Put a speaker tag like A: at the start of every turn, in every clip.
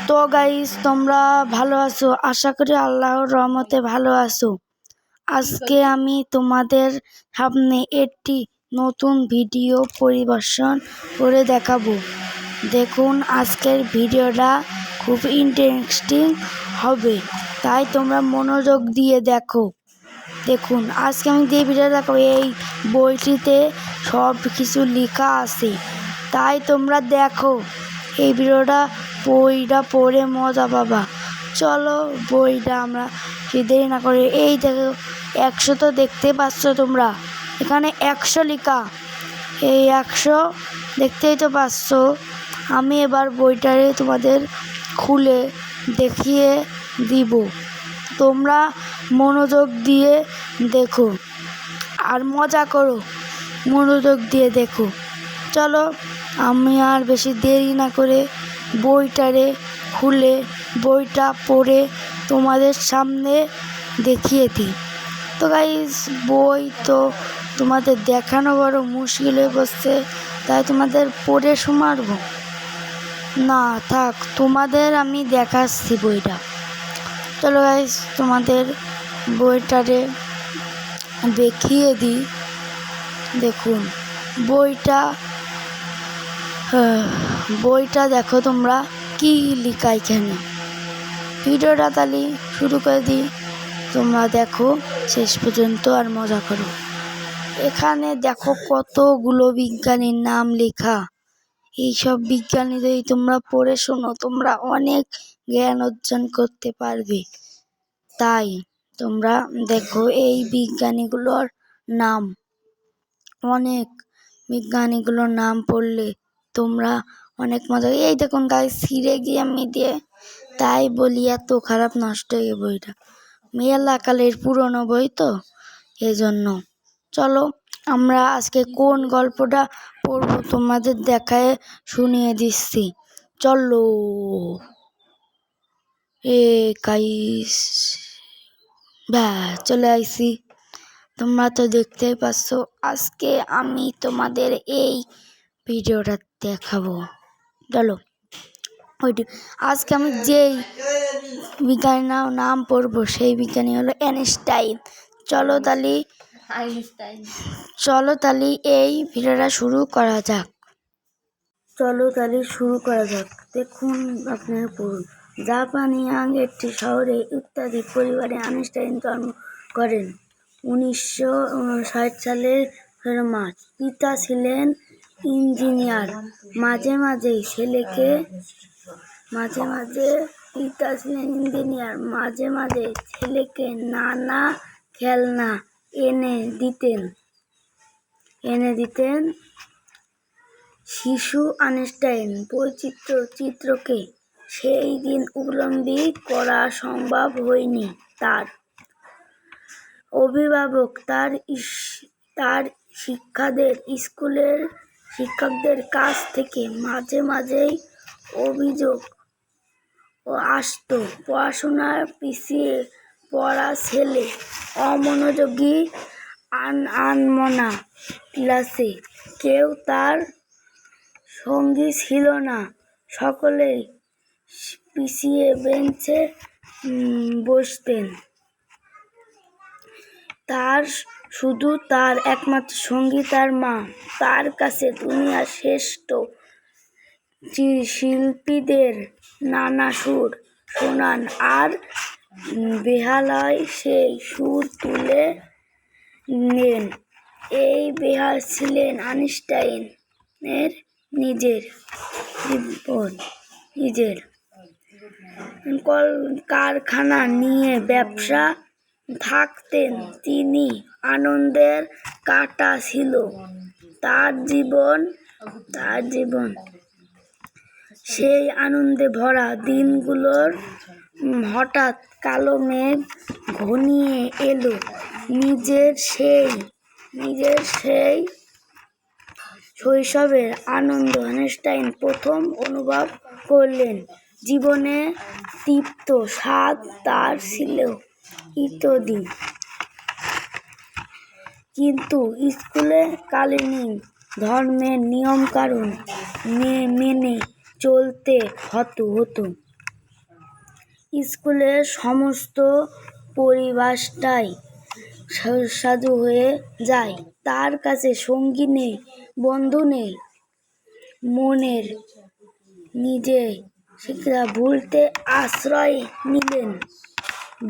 A: তো গাইস, তোমরা ভালো আছো? আশা করি আল্লাহর রহমতে ভালো আছো। আজকে আমি তোমাদের সামনে একটি নতুন ভিডিও পরিবেশন করে দেখাবো। দেখুন, আজকের ভিডিওটা খুব ইন্টারেস্টিং হবে, তাই তোমরা মনোযোগ দিয়ে দেখো। দেখুন, আজকে আমি যে ভিডিওটা দেখাবো, এই বইটিতে সব কিছু লেখা আছে, তাই তোমরা দেখো এই বইটা পড়ে মজা পাবা। চলো বইটা আমরা দেরি না করে, এই দেখো 100 তো দেখতে পাচ্ছ তোমরা, এখানে 100 লেখা। এই 100 দেখতেই তো পাচ্ছ। আমি এবার বইটারে তোমাদের খুলে দেখিয়ে দিব, তোমরা মনোযোগ দিয়ে দেখো আর মজা করো। মনোযোগ দিয়ে দেখো। চলো আমি আর বেশি দেরি না করে বইটারে খুলে বইটা পড়ে তোমাদের সামনে দেখিয়ে দিই। তো গাইস, বই তো তোমাদের দেখানো বড় মুশকিল হয়ে বসছে, তাই তোমাদের পড়ে শোনাব না। থাক, তোমাদের আমি দেখাচ্ছি বইটা। চলো গাইস, তোমাদের বইটারে দেখিয়ে দিই। দেখুন বইটা দেখো তোমরা কি লেখা এখানে। ভিডিওটা তাহলে শুরু করে দিই, তোমরা দেখো শেষ পর্যন্ত আর মজা করো। এখানে দেখো কতগুলো বিজ্ঞানীর নাম লেখা। এইসব বিজ্ঞানী যদি তোমরা পড়ে শোনো, তোমরা অনেক জ্ঞান অর্জন করতে পারবে। তাই তোমরা দেখো এই বিজ্ঞানীগুলোর নাম, অনেক বিজ্ঞানীগুলোর নাম পড়লে তোমরা অনেক মজা। এই দেখুন গাইস, ছিঁড়ে গিয়ে আমি দিয়ে, তাই বলি এত খারাপ নষ্ট হয়ে বইটা। মেলা কালের পুরনো বই তো, এজন্য। চলো আমরা আজকে কোন গল্পটা পড়বো তোমাদের দেখায় শুনিয়ে দিচ্ছি। চলো গাইস, চলে আইছি। তোমরা তো দেখতেই পাচ্ছ, আজকে আমি তোমাদের এই ভিডিওটা দেখাবো। চলো আজকে আমি যেই বিজ্ঞানীর নাম পড়বো সেই বিজ্ঞানী হলো আইনস্টাইন। চলো তাহলে এই ভিডিওটা শুরু করা যাক। দেখুন, আপনারা পড়ুন। জাপানি ইয়াং একটি শহরে ইত্যাদি পরিবারে আইনস্টাইন জন্ম করেন 1959 সালের মার্চ। পিতা ছিলেন ইঞ্জিনিয়ার। মাঝে মাঝে ছেলেকে নানা খেলনা এনে দিতেন। শিশু আইনস্টাইন চিত্রকে সেই দিন উপলব্ধি করা সম্ভব হয়নি। তার অভিভাবক তার স্কুলের শিক্ষকদের কাছ থেকে মাঝে মাঝেই অভিযোগ আসতো, পড়াশোনার পিছিয়ে পড়া ছেলে, অমনোযোগী, আনমনা, ক্লাসে কেউ তার সঙ্গী ছিল না, সকলেই পিছিয়ে বেঞ্চে বসতেন। তার একমাত্র সঙ্গী তার মা, তার কাছে দুনিয়ার শ্রেষ্ঠ শিল্পীদের নানা সুর শোনান, আর বেহালায় সেই সুর তুলে নেন। এই বেহাল ছিলেন আইনস্টাইনের নিজের কারখানা নিয়ে ব্যবসা থাকতেন। তিনি আনন্দের কাঁটা ছিল তার জীবন। সেই আনন্দে ভরা দিনগুলোর হঠাৎ কালো মেঘ ঘনিয়ে এলো। নিজের সেই শৈশবের আনন্দ আইনস্টাইন প্রথম অনুভব করলেন। জীবনে তৃপ্ত স্বাদ তার ছিল ইতোদিন, কিন্তু স্কুলে কালীন ধর্মের নিয়মকানুন মেনে চলতে হতো। স্কুলের সমস্ত পরিবেশটাই সুস্বাদু হয়ে যায়। তার কাছে সঙ্গী নেই, বন্ধু নেই, মনের নিজে শিক্ষা ভুলতে আশ্রয় নিলেন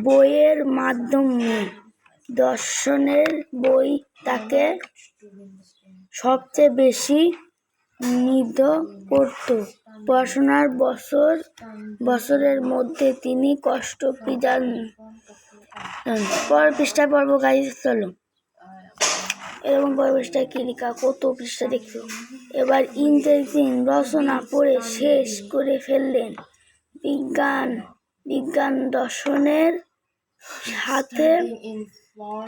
A: বইয়ের মাধ্যমে। দর্শনের বই তাকে সবচেয়ে বেশি মুগ্ধ করত। পড়াশোনার বছরের মধ্যে তিনি কষ্ট পিজান। পৃষ্ঠায় পড়ব গাইজ, চলো। এরকম পৃষ্ঠায় কি লেখা, কত পৃষ্ঠা দেখছো। এবার ইংরেজি রচনা পড়ে শেষ করে ফেললেন। বিজ্ঞান দর্শনের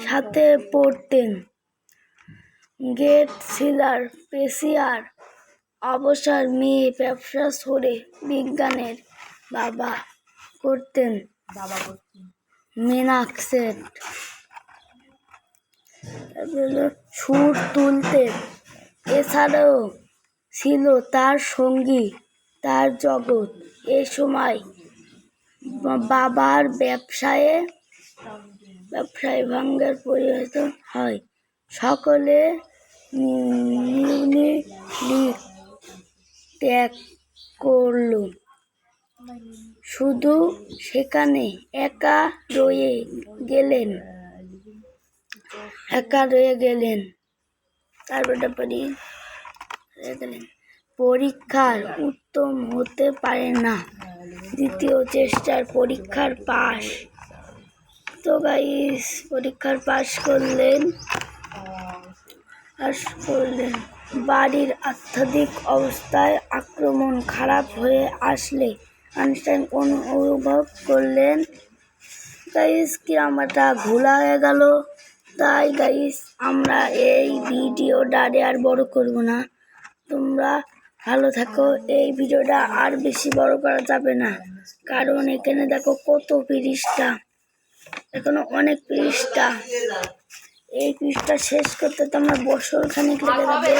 A: সাথে পড়তেন। গেটসিলার পেশিয়ার অবসর মেয়ে ব্যবসা করে বিজ্ঞানের বাবা করতেন মিনাক্সেট। সুর তুলতেন। এছাড়াও ছিল তার সঙ্গী, তার জগৎ। এ সময় বাবার ব্যবসায় ভাঙ্গার পরিবর্তন হয়। সকলে ত্যাগ করল, শুধু সেখানে একা রয়ে গেলেন। পরীক্ষার উত্তম হতে পারে না, দ্বিতীয় চেষ্টার পরীক্ষার পাশ। তো গাইস, পরীক্ষার পাশ করলেন। বাড়ির আর্থিক অবস্থায় আক্রমণ খারাপ হয়ে আসলে আইনস্টাইন অনুভব করলেন গাইস কিরামাটা ঘোলা হয়ে গেল। তাই গাইস আমরা এই ভিডিওটা আর বড় করব না। তোমরা ভালো থাকো। এই ভিডিওটা আর বেশি বড় করা যাবে না, কারণ এখানে দেখো কত পৃষ্ঠা, এখনো অনেক পৃষ্ঠা। এই পৃষ্ঠা শেষ করতে তোমরা বছর খানিক লেগে যাবে।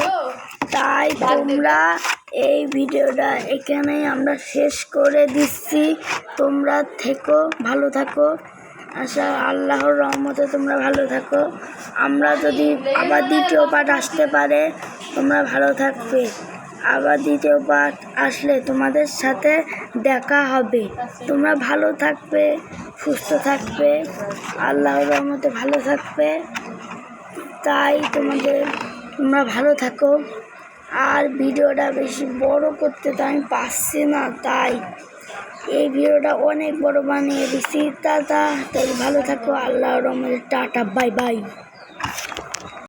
A: তাই তোমরা এই ভিডিওটা এখানেই আমরা শেষ করে দিচ্ছি। তোমরা ভালো থাকো। আশা আল্লাহর রহমতে তোমরা ভালো থাকো। আমরা যদি আবার দ্বিতীয় পার্ট আসতে পারে, তোমরা ভালো থাকবে। আবার দ্বিতীয় পার্ট আসলে তোমাদের সাথে দেখা হবে। তোমরা ভালো থাকবে, সুস্থ থাকবে, আল্লাহর রহমতে ভালো থাকবে। তাই তোমরা ভালো থাকো। আর ভিডিওটা বেশি বড় করতে তো আমি পারছি না, তাই এই ভিডিওটা অনেক বড় বানিয়ে দিচ্ছি। তাই ভালো থাকো, আল্লাহর রহমতে, টাটা, বাই বাই।